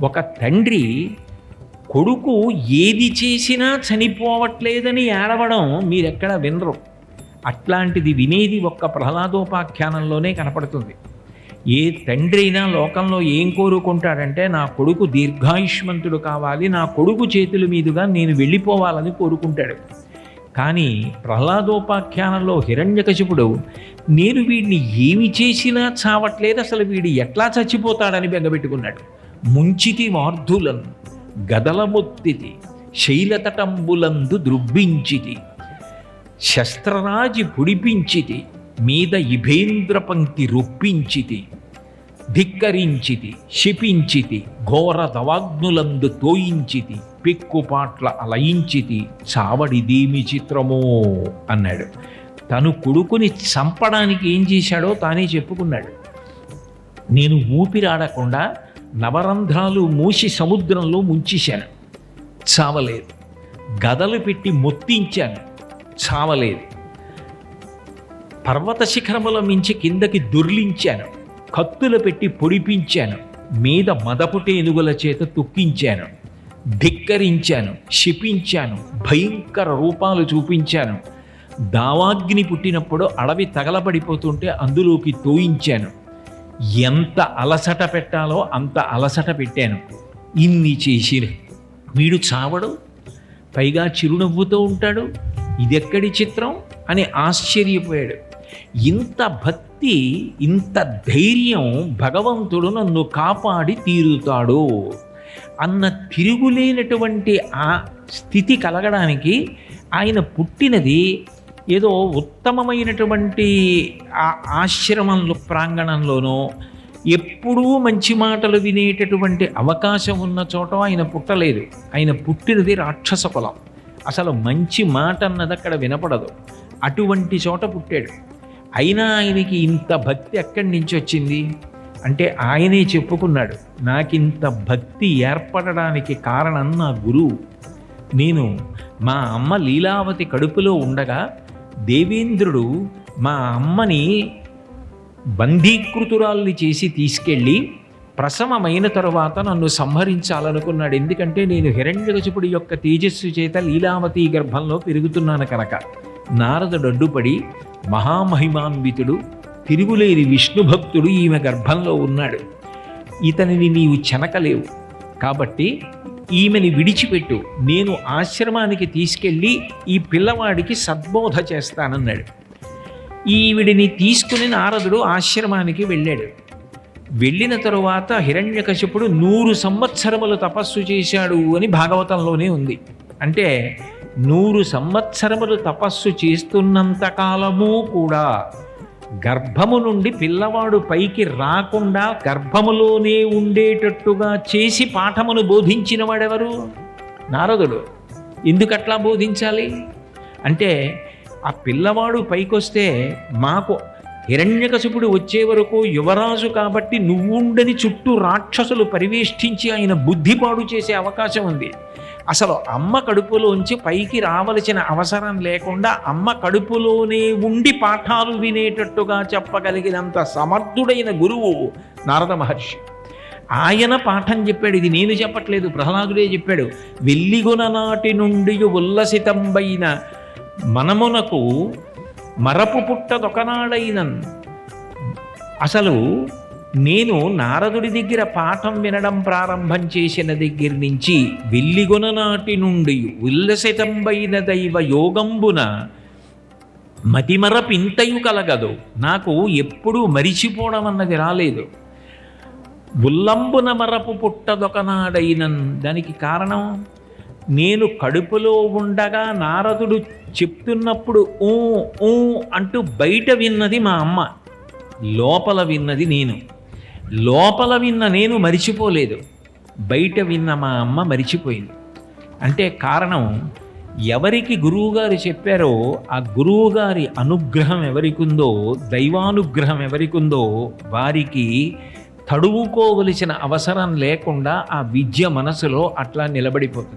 ఒక తండ్రి కొడుకు ఏది చేసినా చనిపోవట్లేదని ఏడవడం మీరెక్కడ వినరు. అట్లాంటిది వినేది ఒక్క ప్రహ్లాదోపాఖ్యానంలోనే కనపడుతుంది. ఏ తండ్రి అయినా లోకంలో ఏం కోరుకుంటాడంటే నా కొడుకు దీర్ఘాయుష్మంతుడు కావాలి, నా కొడుకు చేతుల మీదుగా నేను వెళ్ళిపోవాలని కోరుకుంటాడు. కానీ ప్రహ్లాదోపాఖ్యానంలో హిరణ్యకశిపుడు నేను వీడిని ఏమి చేసినా చావట్లేదు, అసలు వీడు ఎట్లా చచ్చిపోతాడని బెంగపెట్టుకున్నాడు. ముంచితి వార్ధులను గదలమొత్తితి శైలతటంబులందు ద్రుబ్బించితి శస్త్రరాజి పుడిపించితి మీద ఇభేంద్ర పంక్తి రొప్పించితి ధిక్కరించితి శిపించితి ఘోర దవాగ్నులందు తోయించితి పెక్కుపాట్ల అలయించితి చావడిదేమి చిత్రమో అన్నాడు. తను కొడుకుని చంపడానికి ఏం చేశాడో తానే చెప్పుకున్నాడు. నేను ఊపిరాడకుండా నవరంధ్రాలు మూసి సముద్రంలో ముంచేశాను, చావలేదు. గదలు పెట్టి మొత్తించాను, చావలేదు. పర్వత శిఖరముల మించి కిందకి దొర్లించాను, కత్తులు పెట్టి పొడిపించాను, మీద మదపుటేనుగుల చేత తొక్కించాను, ధిక్కరించాను, శిపించాను, భయంకర రూపాలు చూపించాను. దావాగ్ని పుట్టినప్పుడు అడవి తగలబడిపోతుంటే అందులోకి తోయించాను. ఎంత అలసట పెట్టాలో అంత అలసట పెట్టాను. ఇన్ని చేసి వీడు చావడు, పైగా చిరునవ్వుతో ఉంటాడు, ఇదెక్కడి చిత్రం అని ఆశ్చర్యపోయాడు. ఇంత భక్తి, ఇంత ధైర్యం, భగవంతుడు నన్ను కాపాడి తీరుతాడు అన్న తిరుగులేనటువంటి ఆ స్థితి కలగడానికి ఆయన పుట్టినది ఏదో ఉత్తమమైనటువంటి ఆ ఆశ్రమంలో ప్రాంగణంలోనో ఎప్పుడూ మంచి మాటలు వినేటటువంటి అవకాశం ఉన్న చోట ఆయన పుట్టలేదు. ఆయన పుట్టినది రాక్షస కులం. అసలు మంచి మాట అన్నది అక్కడ వినపడదు. అటువంటి చోట పుట్టాడు. అయినా ఆయనకి ఇంత భక్తి ఎక్కడి నుంచి వచ్చింది అంటే ఆయనే చెప్పుకున్నాడు, నాకింత భక్తి ఏర్పడడానికి కారణం నా గురువు. నేను మా అమ్మ లీలావతి కడుపులో ఉండగా దేవేంద్రుడు మా అమ్మని బందీకృతురాల్ని చేసి తీసుకెళ్ళి ప్రసవమైన తరువాత నన్ను సంహరించాలనుకున్నాడు. ఎందుకంటే నేను హిరణ్యకశిపుడి యొక్క తేజస్సు చేత లీలావతి గర్భంలో పెరుగుతున్నాను కనుక. నారదుడు అడ్డుపడి మహామహిమాన్వితుడు తిరుగులేని విష్ణుభక్తుడు ఈమె గర్భంలో ఉన్నాడు, ఇతనిని నీవు చెనకలేవు, కాబట్టి ఈమెని విడిచిపెట్టు, నేను ఆశ్రమానికి తీసుకెళ్ళి ఈ పిల్లవాడికి సద్బోధ చేస్తానన్నాడు. ఈవిడిని తీసుకుని నారదుడు ఆశ్రమానికి వెళ్ళాడు. వెళ్ళిన తరువాత హిరణ్యకశిపుడు 100 సంవత్సరములు తపస్సు చేశాడు అని భాగవతంలోనే ఉంది. అంటే 100 సంవత్సరములు తపస్సు చేస్తున్నంత కాలము కూడా గర్భము నుండి పిల్లవాడు పైకి రాకుండా గర్భములోనే ఉండేటట్టుగా చేసి పాఠమును బోధించిన వాడెవరు? నారదుడు. ఎందుకట్లా బోధించాలి అంటే ఆ పిల్లవాడు పైకొస్తే మాకు హిరణ్యకశిపుడు వచ్చే వరకు యువరాజు కాబట్టి నువ్వుండని చుట్టూ రాక్షసులు పరివేష్టించి ఆయన బుద్ధిపాడు చేసే అవకాశం ఉంది. అసలు అమ్మ కడుపులోంచి పైకి రావలసిన అవసరం లేకుండా అమ్మ కడుపులోనే ఉండి పాఠాలు వినేటట్టుగా చెప్పగలిగినంత సమర్థుడైన గురువు నారద మహర్షి. ఆయన పాఠం చెప్పాడు. ఇది నేను చెప్పట్లేదు, ప్రహ్లాదుడే చెప్పాడు. వెల్లిగొన నాటి నుండి ఉల్లసితంబైన మనమునకు మరపు పుట్టదొకనాడైనన్. అసలు నేను నారదుడి దగ్గర పాఠం వినడం ప్రారంభం చేసిన దగ్గర నుంచి వెల్లిగొన నాటి నుండి ఉల్లసితంబైన దైవ యోగంబున మతిమరపింతయు కలగదు. నాకు ఎప్పుడూ మరిచిపోవడం అన్నది రాలేదు. ఉల్లంబున మరపు పుట్టదొకనాడైనన్, దానికి కారణం నేను కడుపులో ఉండగా నారదుడు చెప్తున్నప్పుడు ఊ ఊ అంటూ బయట విన్నది మా అమ్మ, లోపల విన్నది నేను. లోపల విన్న నేను మరిచిపోలేదు, బయట విన్న మా అమ్మ మరిచిపోయింది. అంటే కారణం, ఎవరికి గురువుగారు చెప్పారో ఆ గురువుగారి అనుగ్రహం ఎవరికుందో, దైవానుగ్రహం ఎవరికుందో వారికి తడువుకోవలసిన అవసరం లేకుండా ఆ విద్య మనసులో అట్లా నిలబడిపోతుంది.